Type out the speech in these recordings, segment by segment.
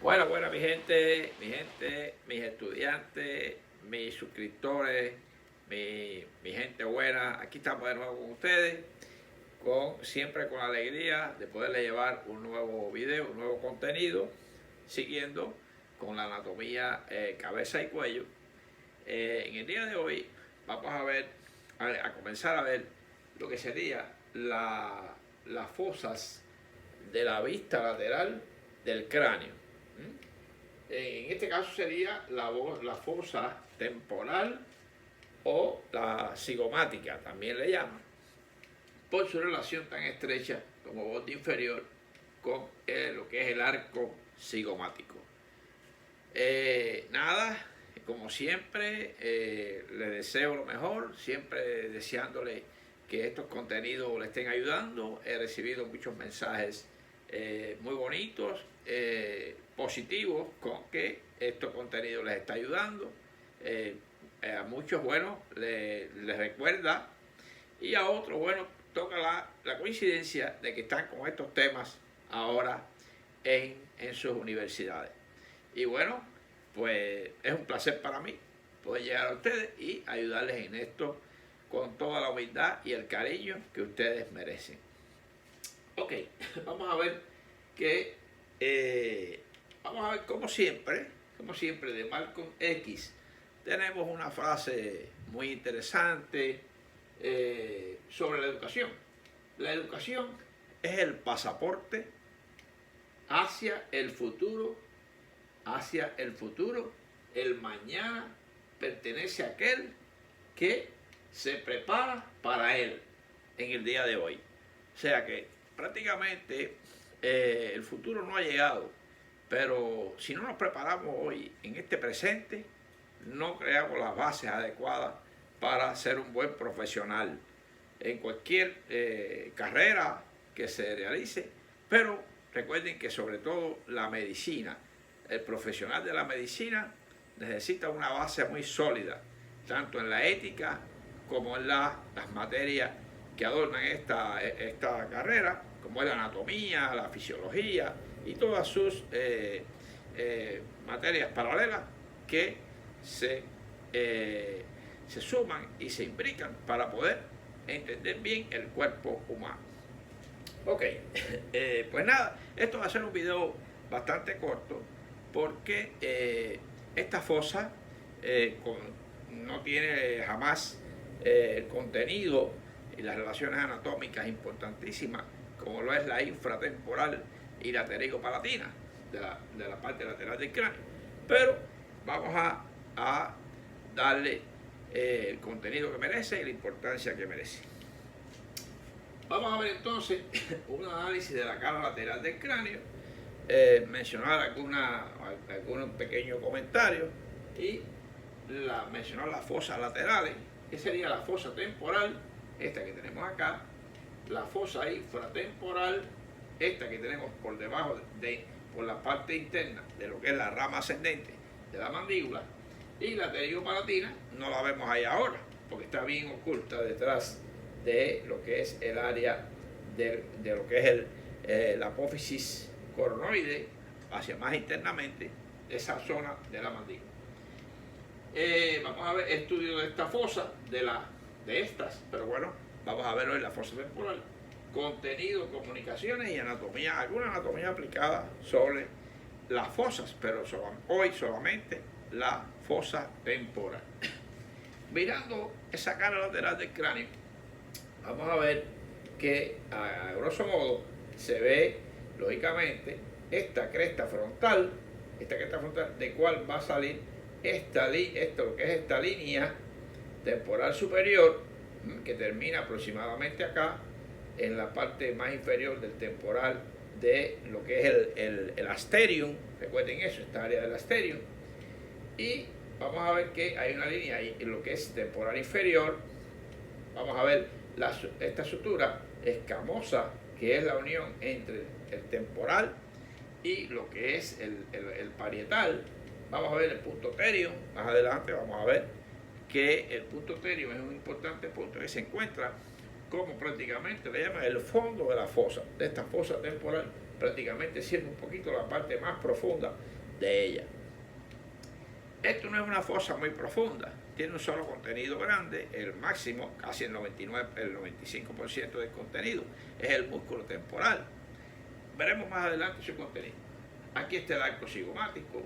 Bueno, mis estudiantes, mis suscriptores, mi gente buena, aquí estamos de nuevo con ustedes, siempre con la alegría de poderles llevar un nuevo video, un nuevo contenido, siguiendo con la anatomía cabeza y cuello. En el día de hoy vamos a ver, a comenzar a ver lo que sería las fosas de la vista lateral del cráneo. En este caso sería la fosa temporal o la cigomática, también le llaman, por su relación tan estrecha como borde inferior con lo que es el arco cigomático. Nada, como siempre, les deseo lo mejor, siempre deseándole que estos contenidos le estén ayudando. He recibido muchos mensajes muy bonitos, positivos, con que estos contenidos les está ayudando. A muchos, bueno, les recuerda, y a otros, bueno, toca la coincidencia de que están con estos temas ahora en sus universidades. Y bueno, pues es un placer para mí poder llegar a ustedes y ayudarles en esto con toda la humildad y el cariño que ustedes merecen. Ok, vamos a ver que vamos a ver como siempre de Malcolm X tenemos una frase muy interesante sobre la educación. La educación es el pasaporte hacia el futuro. El mañana pertenece a aquel que se prepara para él en el día de hoy. O sea que prácticamente el futuro no ha llegado, pero si no nos preparamos hoy en este presente, no creamos las bases adecuadas para ser un buen profesional en cualquier carrera que se realice. Pero recuerden que sobre todo la medicina, el profesional de la medicina necesita una base muy sólida, tanto en la ética como en las materias que adornan esta carrera, como es la anatomía, la fisiología y todas sus materias paralelas que se suman y se imbrican para poder entender bien el cuerpo humano. Ok, pues nada, esto va a ser un video bastante corto porque esta fosa no tiene jamás el contenido y las relaciones anatómicas importantísimas como lo es la infratemporal y la pterigopalatina de la parte lateral del cráneo. Pero vamos a darle el contenido que merece y la importancia que merece. Vamos a ver entonces un análisis de la cara lateral del cráneo, mencionar algunos pequeños comentarios y mencionar las fosas laterales, que sería la fosa temporal, esta que tenemos acá, la fosa infratemporal, esta que tenemos por debajo por la parte interna de lo que es la rama ascendente de la mandíbula, y la pterigopalatina no la vemos ahí ahora porque está bien oculta detrás de lo que es el área de lo que es la apófisis coronoide, hacia más internamente esa zona de la mandíbula. Vamos a ver estudio de esta fosa, de estas, pero bueno, vamos a ver hoy la fosa temporal, contenido, comunicaciones y anatomía, alguna anatomía aplicada sobre las fosas, pero hoy solamente la fosa temporal. Mirando esa cara lateral del cráneo, vamos a ver que a grosso modo se ve lógicamente esta cresta frontal, de cual va a salir lo que es esta línea temporal superior que termina aproximadamente acá en la parte más inferior del temporal de lo que es el asterium. Recuerden eso, esta área del asterium. Y vamos a ver que hay una línea ahí en lo que es temporal inferior. Vamos a ver esta sutura escamosa, que es la unión entre el temporal y lo que es el parietal. Vamos a ver el punto terium. Más adelante vamos a ver que el punto terium es un importante punto que se encuentra como prácticamente le llaman el fondo de la fosa, de esta fosa temporal prácticamente siendo un poquito la parte más profunda de ella. Esto no es una fosa muy profunda, tiene un solo contenido grande, el máximo, casi el 95% del contenido, es el músculo temporal. Veremos más adelante su contenido. Aquí está el arco cigomático,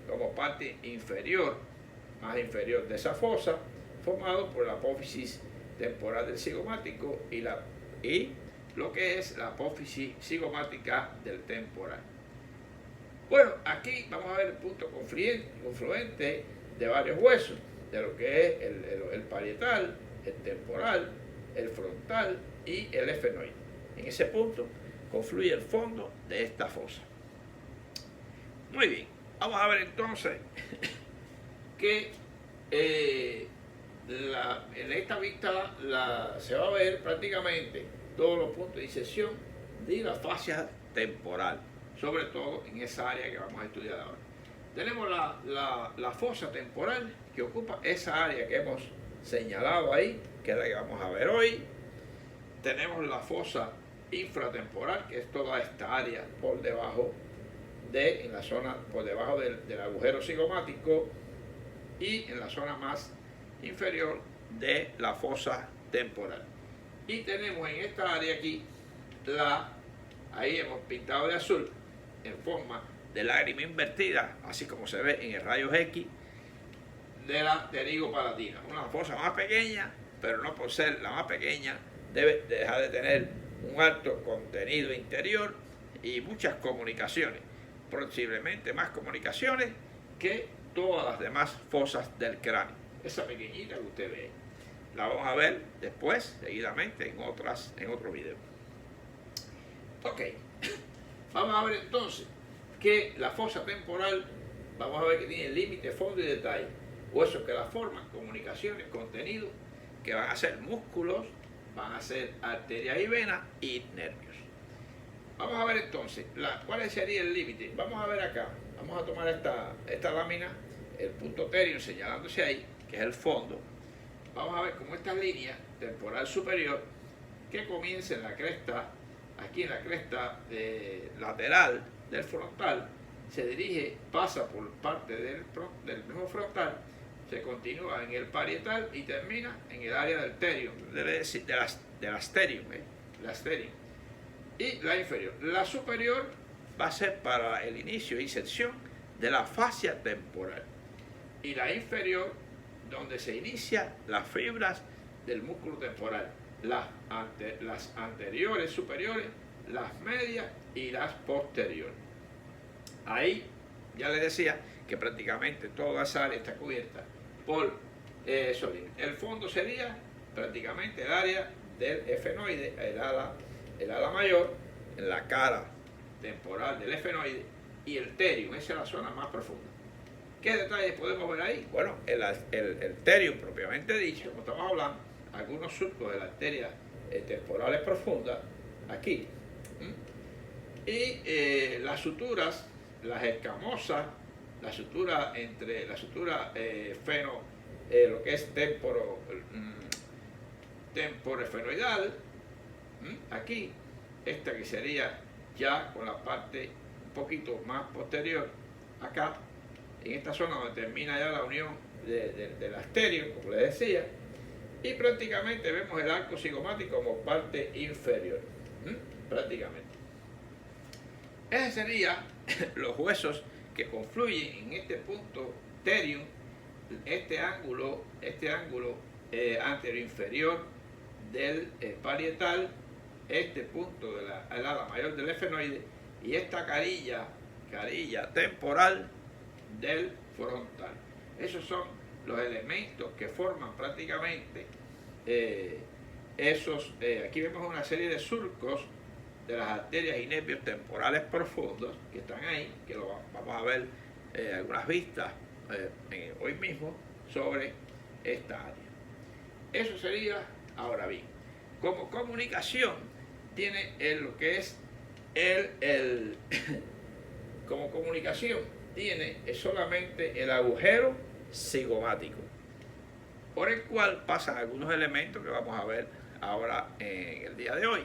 como parte inferior, más inferior de esa fosa, formado por la apófisis temporal del cigomático y lo que es la apófisis cigomática del temporal. Bueno, aquí vamos a ver el punto confluente de varios huesos, de lo que es el parietal, el temporal, el frontal y el efenoide. En ese punto confluye el fondo de esta fosa. Muy bien, vamos a ver entonces que en esta vista se va a ver prácticamente todos los puntos de inserción de la fascia temporal, sobre todo en esa área que vamos a estudiar ahora. Tenemos la fosa temporal que ocupa esa área que hemos señalado ahí, que es la que vamos a ver hoy. Tenemos la fosa infratemporal, que es toda esta área por debajo en la zona por debajo del agujero cigomático y en la zona más inferior de la fosa temporal. Y tenemos en esta área aquí, ahí hemos pintado de azul, en forma de lágrima invertida, así como se ve en el rayos X, de la pterigopalatina. Una fosa más pequeña, pero no por ser la más pequeña, debe dejar de tener un alto contenido interior y muchas comunicaciones, posiblemente más comunicaciones que todas las demás fosas del cráneo. Esa pequeñita que usted ve, la vamos a ver después, seguidamente, en otro video. Ok, vamos a ver entonces que la fosa temporal, vamos a ver que tiene límite, fondo y detalle. Huesos que la forman, comunicaciones, contenido, que van a ser músculos, van a ser arterias y venas y nervios. Vamos a ver entonces, ¿cuál sería el límite? Vamos a ver acá, vamos a tomar esta lámina, el punto téreo señalándose ahí, que es el fondo. Vamos a ver cómo esta línea temporal superior, que comienza en la cresta, aquí en la cresta lateral del frontal, se dirige, pasa por parte del mismo frontal, se continúa en el parietal y termina en el área del terium, de la asterium, y la inferior. La superior va a ser para el inicio e inserción de la fascia temporal, y la inferior donde se inicia las fibras del músculo temporal, las anteriores superiores, las medias y las posteriores. Ahí ya les decía que prácticamente toda esa área está cubierta por esos límites. El fondo sería prácticamente el área del efenoide, el ala mayor, en la cara temporal del efenoide, y el terium, esa es la zona más profunda. ¿Qué detalles podemos ver ahí? Bueno, el terium propiamente dicho, como estamos hablando, algunos surcos de las arterias temporales profundas, aquí. Y las suturas, las escamosas, la sutura entre la sutura lo que es temporoefenoidal, aquí, esta que sería ya con la parte un poquito más posterior, acá, en esta zona donde termina ya la unión del asterium, como les decía, y prácticamente vemos el arco cigomático como parte inferior, prácticamente. Esos serían los huesos que confluyen en este punto terium, este ángulo anteroinferior del parietal, este punto del ala mayor del efenoide y esta carilla temporal del frontal. Esos son los elementos que forman prácticamente aquí vemos una serie de surcos de las arterias y nervios temporales profundos que están ahí, que lo vamos a ver algunas vistas hoy mismo sobre esta área. Eso sería, ahora bien, como comunicación tiene lo que es como comunicación tiene solamente el agujero cigomático, por el cual pasan algunos elementos que vamos a ver ahora en el día de hoy.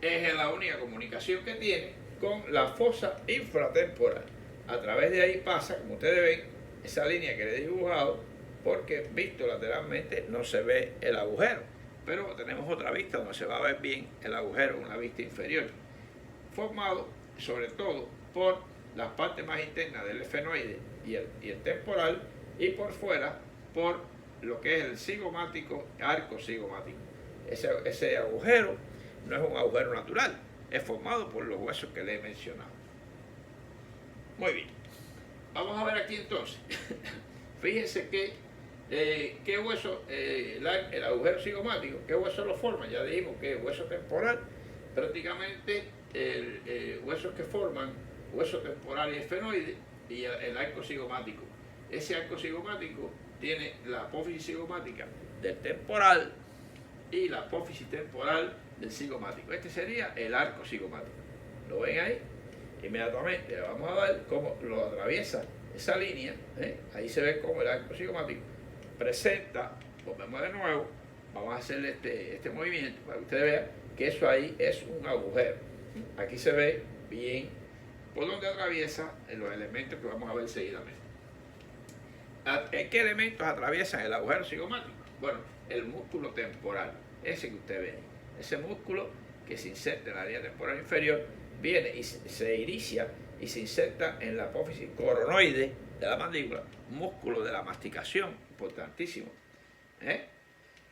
es la única comunicación que tiene con la fosa infratemporal. A través de ahí pasa, como ustedes ven, esa línea que le he dibujado, porque visto lateralmente no se ve el agujero, pero tenemos otra vista donde se va a ver bien el agujero, una vista inferior, formado sobre todo por las partes más internas del esfenoide y el temporal, y por fuera por lo que es el cigomático, arco cigomático. Ese agujero no es un agujero natural, es formado por los huesos que le he mencionado. Muy bien, vamos a ver aquí entonces. Fíjense que qué hueso, el agujero cigomático, qué hueso lo forma. Ya dijimos que es hueso temporal, prácticamente huesos que forman hueso temporal y esfenoide y el arco cigomático. Ese arco cigomático tiene la apófisis cigomática del temporal y la apófisis temporal del cigomático. Este sería el arco cigomático. ¿Lo ven ahí? Inmediatamente vamos a ver cómo lo atraviesa esa línea. Ahí se ve cómo el arco cigomático presenta, volvemos de nuevo, vamos a hacer este movimiento para que ustedes vean que eso ahí es un agujero. Aquí se ve bien por donde atraviesa los elementos que vamos a ver seguidamente. ¿Qué elementos atraviesan el agujero cigomático? Bueno, el músculo temporal, ese que usted ve ahí. Ese músculo que se inserta en la línea temporal inferior, viene y se inicia y se inserta en la apófisis coronoide de la mandíbula, músculo de la masticación, importantísimo,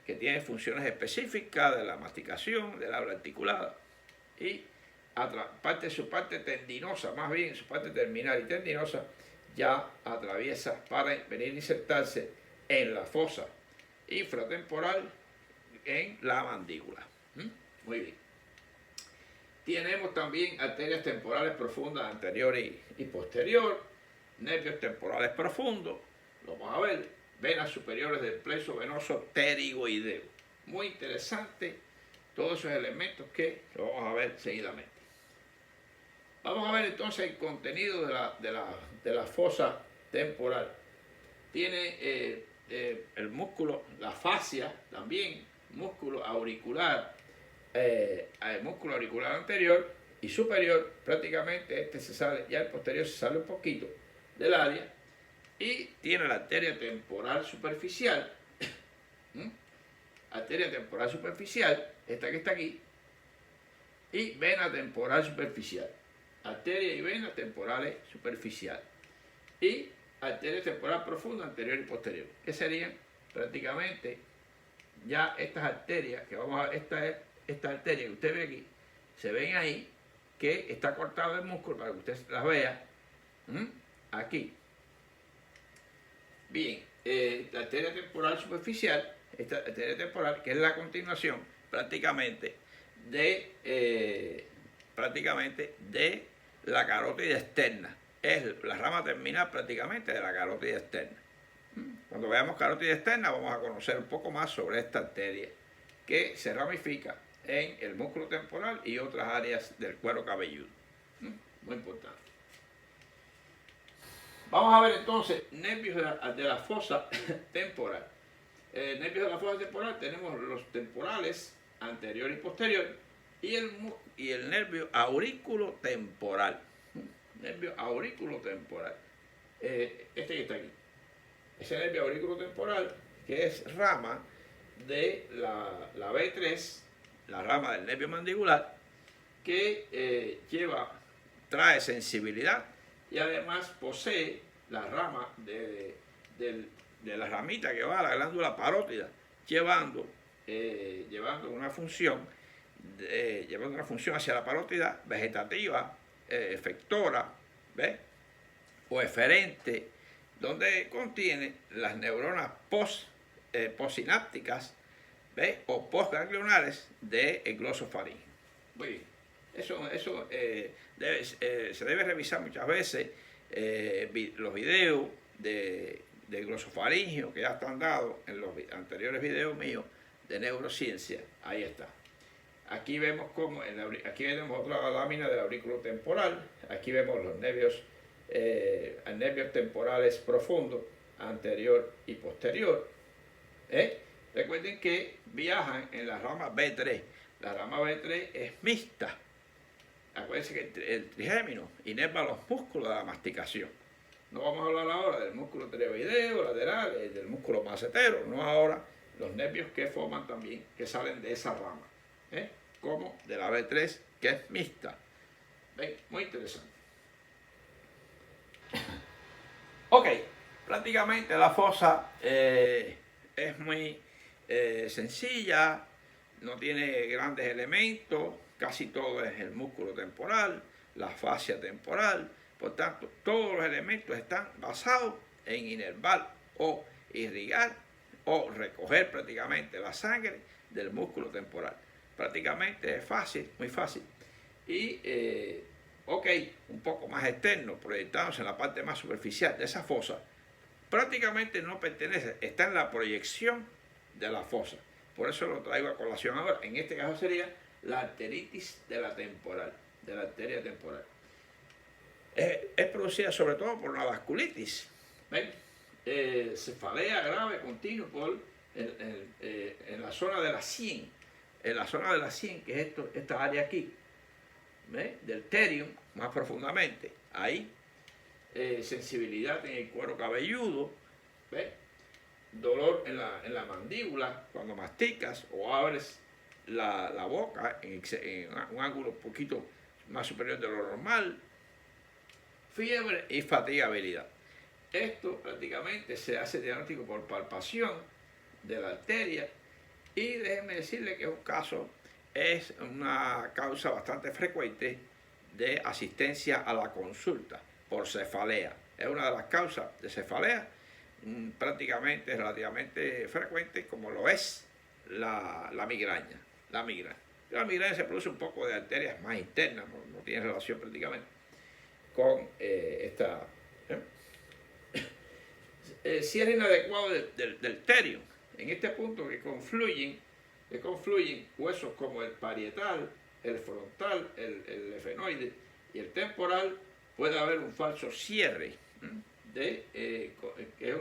que tiene funciones específicas de la masticación, del habla articulada, y su parte tendinosa, más bien su parte terminal y tendinosa, ya atraviesa para venir a insertarse en la fosa infratemporal en la mandíbula. Muy bien. Tenemos también arterias temporales profundas anterior y posterior, nervios temporales profundos, lo vamos a ver, venas superiores del plexo venoso pterigoideo. Muy interesante todos esos elementos que lo vamos a ver seguidamente. Vamos a ver entonces el contenido de la fosa temporal. Tiene el músculo, la fascia también, músculo auricular, el músculo auricular anterior y superior, prácticamente se sale, ya el posterior se sale un poquito del área, y tiene la arteria temporal superficial, arteria temporal superficial, esta que está aquí, y vena temporal superficial, arteria y vena temporales superficial, y arteria temporal profunda anterior y posterior, que serían prácticamente ya estas arterias que vamos a ver. Esta arteria que usted ve aquí, se ven ahí que está cortado el músculo para que usted las vea. Aquí. Bien, la arteria temporal superficial, esta arteria temporal, que es la continuación prácticamente de la carótida externa. Es la rama terminal prácticamente de la carótida externa. Cuando veamos carótida externa vamos a conocer un poco más sobre esta arteria que se ramifica en el músculo temporal y otras áreas del cuero cabelludo. Muy importante. Vamos a ver entonces nervios de la fosa temporal. Nervios de la fosa temporal tenemos los temporales anterior y posterior y el nervio aurículo temporal. Nervio aurículo temporal. Este que está aquí. Ese nervio aurículo temporal, que es rama de la B3, la rama del nervio mandibular, que trae sensibilidad y además posee la rama de la ramita que va a la glándula parótida, llevando una función hacia la parótida vegetativa, efectora, ¿ves? O eferente, donde contiene las neuronas postsinápticas, ¿ves? O postganglionales del glosofaringeo. Muy bien. Eso se debe revisar muchas veces los videos del glosofaringeo que ya están dados en los anteriores videos míos de neurociencia. Ahí está. Aquí vemos aquí vemos otra lámina del aurículo temporal. Aquí vemos los nervios temporales profundos, anterior y posterior. Recuerden que viajan en la rama B3, La rama B3 es mixta. Acuérdense que el trigémino inerva los músculos de la masticación. No vamos a hablar ahora del músculo tireoideo, lateral, del músculo macetero, no ahora los nervios que forman también, que salen de esa rama, como de la B3, que es mixta. ¿Ven? Muy interesante. Ok, prácticamente la fosa es muy sencilla, no tiene grandes elementos, casi todo es el músculo temporal, la fascia temporal, por tanto, todos los elementos están basados en inervar o irrigar o recoger prácticamente la sangre del músculo temporal. Prácticamente es fácil, muy fácil. Y, ok, un poco más externo, proyectándose en la parte más superficial de esa fosa, prácticamente no pertenece, está en la proyección de la fosa. Por eso lo traigo a colación ahora. En este caso sería la arteritis de la temporal, de la arteria temporal. Es producida sobre todo por una vasculitis. ¿Ven? Cefalea grave continua en la zona de la sien. En la zona de la sien, que es esta área aquí, del terium, más profundamente. Ahí, sensibilidad en el cuero cabelludo, ¿ves? Dolor en la mandíbula cuando masticas o abres la boca en un ángulo un poquito más superior de lo normal, fiebre y fatigabilidad. Esto prácticamente se hace diagnóstico por palpación de la arteria y déjenme decirle que es una causa bastante frecuente de asistencia a la consulta por cefalea. Es una de las causas de cefalea prácticamente relativamente frecuente, como lo es la migraña. La migraña se produce un poco de arterias más internas, no tiene relación prácticamente con esta cierre inadecuado del terium. En este punto que confluyen huesos como el parietal, el frontal, el efenoide y el temporal, puede haber un falso cierre que es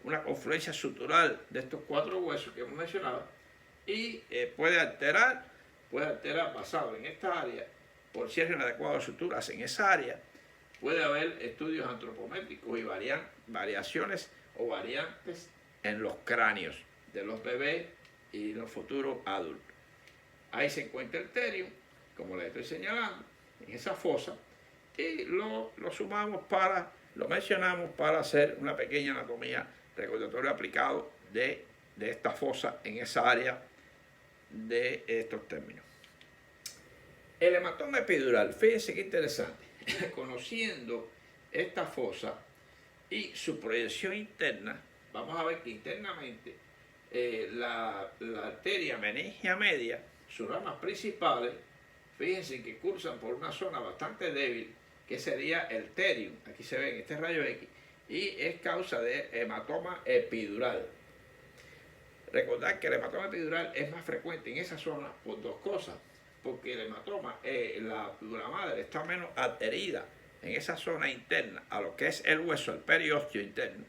una confluencia sutural de estos cuatro huesos que hemos mencionado y puede alterar basado en esta área por cierre inadecuado de suturas en esa área. Puede haber estudios antropométricos y variaciones o variantes en los cráneos de los bebés y los futuros adultos. Ahí se encuentra el terium, como les estoy señalando, en esa fosa, y lo mencionamos para hacer una pequeña anatomía recordatorio aplicado de esta fosa en esa área de estos términos. El hematoma epidural, fíjense qué interesante. Conociendo esta fosa y su proyección interna, vamos a ver que internamente la arteria meningia media, sus ramas principales, fíjense que cursan por una zona bastante débil, que sería el terium, aquí se ve en este rayo X, y es causa de hematoma epidural. Recordad que el hematoma epidural es más frecuente en esa zona por dos cosas, porque el hematoma, la dura madre, está menos adherida en esa zona interna a lo que es el hueso, el periósteo interno,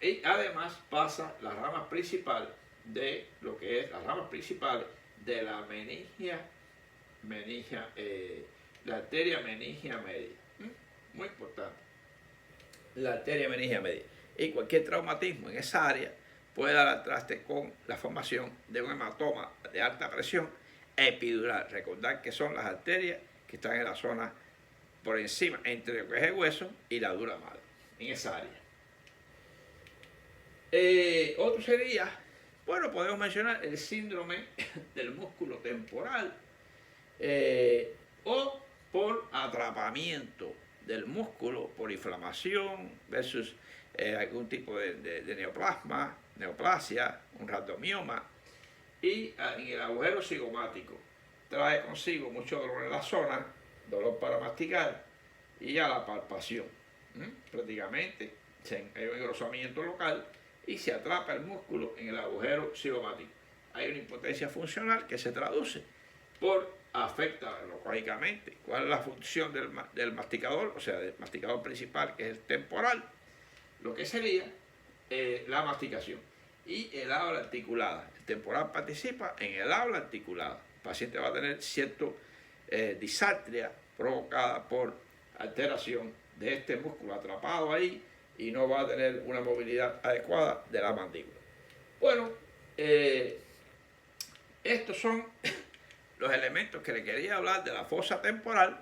y además pasa las ramas principales de lo que es las ramas principales de la la arteria meningia media. Muy importante. La arteria meningia media. Y cualquier traumatismo en esa área puede dar al traste con la formación de un hematoma de alta presión epidural. Recordad que son las arterias que están en la zona por encima, entre lo que es el hueso y la dura madre, en esa área. Otro sería, bueno, podemos mencionar el síndrome del músculo temporal o por atrapamiento del músculo por inflamación versus algún tipo de neoplasia, un rhabdomioma, y en el agujero cigomático trae consigo mucho dolor en la zona, dolor para masticar y a la palpación. Prácticamente hay un engrosamiento local y se atrapa el músculo en el agujero cigomático. Hay una impotencia funcional que se traduce afecta lógicamente cuál es la función del masticador, o sea, del masticador principal, que es el temporal, lo que sería la masticación, y el habla articulada. El temporal participa en el habla articulada, paciente va a tener cierto disartria provocada por alteración de este músculo atrapado ahí y no va a tener una movilidad adecuada de la mandíbula. Bueno, estos son los elementos que le quería hablar de la fosa temporal.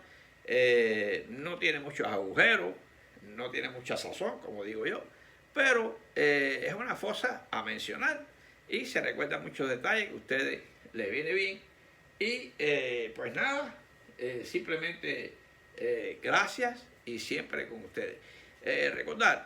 No tiene muchos agujeros, no tiene mucha sazón, como digo yo, pero es una fosa a mencionar y se recuerdan muchos detalles que a ustedes les viene bien. Y pues nada, simplemente gracias y siempre con ustedes. Recordar,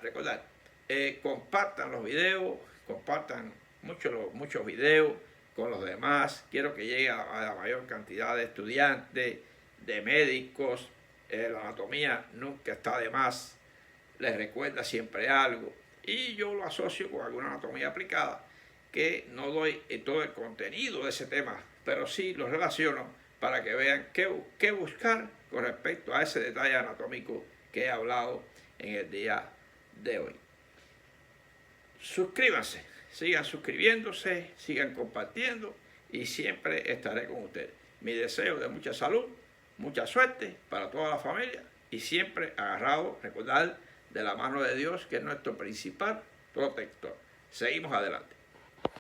compartan los videos, compartan muchos videos con los demás. Quiero que llegue a la mayor cantidad de estudiantes, de médicos. La anatomía nunca está de más, les recuerda siempre algo. Y yo lo asocio con alguna anatomía aplicada, que no doy todo el contenido de ese tema, pero sí lo relaciono para que vean qué buscar con respecto a ese detalle anatómico que he hablado en el día de hoy. Suscríbanse, sigan suscribiéndose, sigan compartiendo y siempre estaré con ustedes. Mi deseo de mucha salud, mucha suerte para toda la familia y siempre agarrado, recordar, de la mano de Dios, que es nuestro principal protector. Seguimos adelante.